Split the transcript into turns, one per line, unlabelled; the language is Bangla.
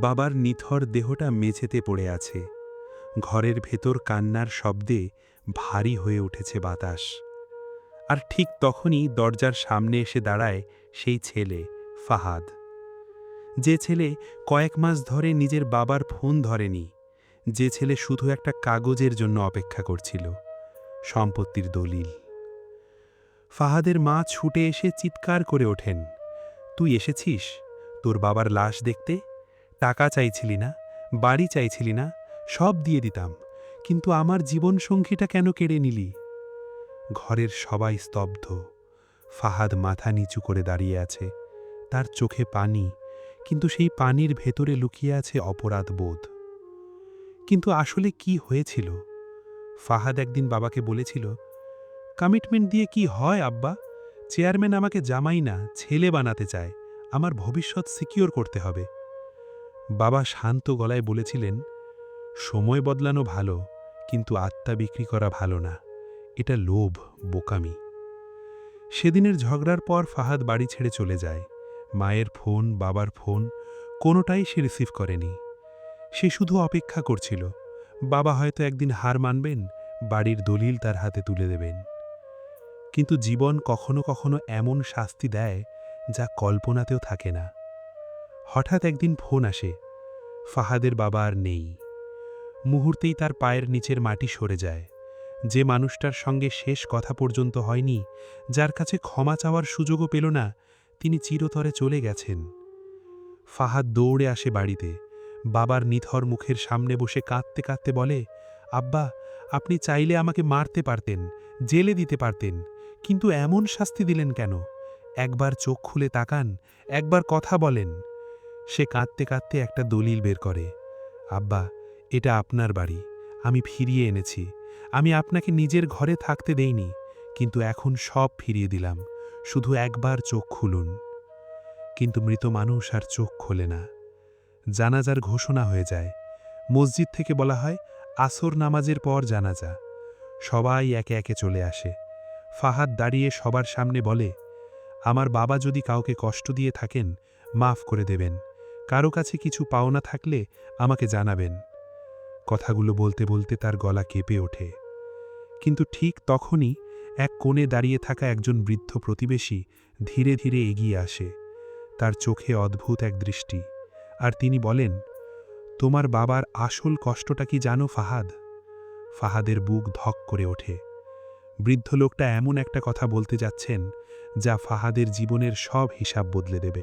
বাবার নিথর দেহটা মেঝেতে পড়ে আছে। ঘরের ভেতর কান্নার শব্দে ভারী হয়ে উঠেছে বাতাস। আর ঠিক তখনই দরজার সামনে এসে দাঁড়ায় সেই ছেলে, ফাহাদ। যে ছেলে কয়েক মাস ধরে নিজের বাবার ফোন ধরেনি, যে ছেলে শুধু একটা কাগজের জন্য অপেক্ষা করছিল, সম্পত্তির দলিল। ফাহাদের মা ছুটে এসে চিৎকার করে ওঠেন, তুই এসেছিস তোর বাবার লাশ দেখতে? টাকা চাইছিলি না, বাড়ি চাইছিলি না, সব দিয়ে দিতাম, কিন্তু আমার জীবনসঙ্গীটা কেন কেড়ে নিলি? ঘরের সবাই স্তব্ধ। ফাহাদ মাথা নিচু করে দাঁড়িয়ে আছে, তার চোখে পানি, কিন্তু সেই পানির ভেতরে লুকিয়ে আছে অপরাধ বোধ। কিন্তু আসলে কি হয়েছিল? ফাহাদ একদিন বাবাকে বলেছিল, কমিটমেন্ট দিয়ে কি হয় আব্বা? চেয়ারম্যান আমাকে জামাই না ছেলে বানাতে চায়, আমার ভবিষ্যৎ সিকিউর করতে হবে। বাবা শান্ত গলায় বলেছিলেন, সময় বদলানো ভালো, কিন্তু আত্মা বিক্রি করা ভালো না, এটা লোভ, বোকামি। সেদিনের ঝগড়ার পর ফাহাদ বাড়ি ছেড়ে চলে যায়। মায়ের ফোন, বাবার ফোন, কোনোটাই সে রিসিভ করেনি। সে শুধু অপেক্ষা করছিল, বাবা হয়তো একদিন হার মানবেন, বাড়ির দলিল তার হাতে তুলে দেবেন। কিন্তু জীবন কখনো কখনো এমন শাস্তি দেয় যা কল্পনাতেও থাকে না। হঠাৎ একদিন ফোন আসে, ফাহাদের বাবা আর নেই। মুহূর্তেই তার পায়ের নিচের মাটি সরে যায়। যে মানুষটার সঙ্গে শেষ কথা পর্যন্ত হয়নি, যার কাছে ক্ষমা চাওয়ার সুযোগও পেল না, তিনি চিরতরে চলে গেছেন। ফাহাদ দৌড়ে আসে বাড়িতে, বাবার নিথর মুখের সামনে বসে কাঁদতে কাঁদতে বলে, আব্বা, আপনি চাইলে আমাকে মারতে পারতেন, জেলে দিতে পারতেন, কিন্তু এমন শাস্তি দিলেন কেন? একবার চোখ খুলে তাকান, একবার কথা বলেন। সে কাঁদতে কাঁদতে একটা দলিল বের করে, আব্বা, এটা আপনার বাড়ি, আমি ফিরিয়ে এনেছি, আমি আপনাকে নিজের ঘরে থাকতে দেইনি, কিন্তু এখন সব ফিরিয়ে দিলাম, শুধু একবার চোখ খুলুন। কিন্তু মৃত মানুষ আর চোখ খোলে না। জানাজার ঘোষণা হয়ে যায়। মসজিদ থেকে বলা হয়, আসর নামাজের পর জানাজা। সবাই একে একে চলে আসে। ফাহাদ দাঁড়িয়ে সবার সামনে বলে, আমার বাবা যদি কাউকে কষ্ট দিয়ে থাকেন, মাফ করে দেবেন, কারো কাছে কিছু পাওনা থাকলে আমাকে জানাবেন। কথাগুলো বলতে বলতে তার গলা কেঁপে ওঠে। কিন্তু ঠিক তখনই এক কোণে দাঁড়িয়ে থাকা একজন বৃদ্ধ প্রতিবেশী ধীরে ধীরে এগিয়ে আসে। তার চোখে অদ্ভুত এক দৃষ্টি, আর তিনি বলেন, তোমার বাবার আসল কষ্টটা কি জানো ফাহাদ? ফাহাদের বুক ধক করে ওঠে। বৃদ্ধ লোকটা এমন একটা কথা বলতে যাচ্ছেন যা ফাহাদের জীবনের সব হিসাব বদলে দেবে।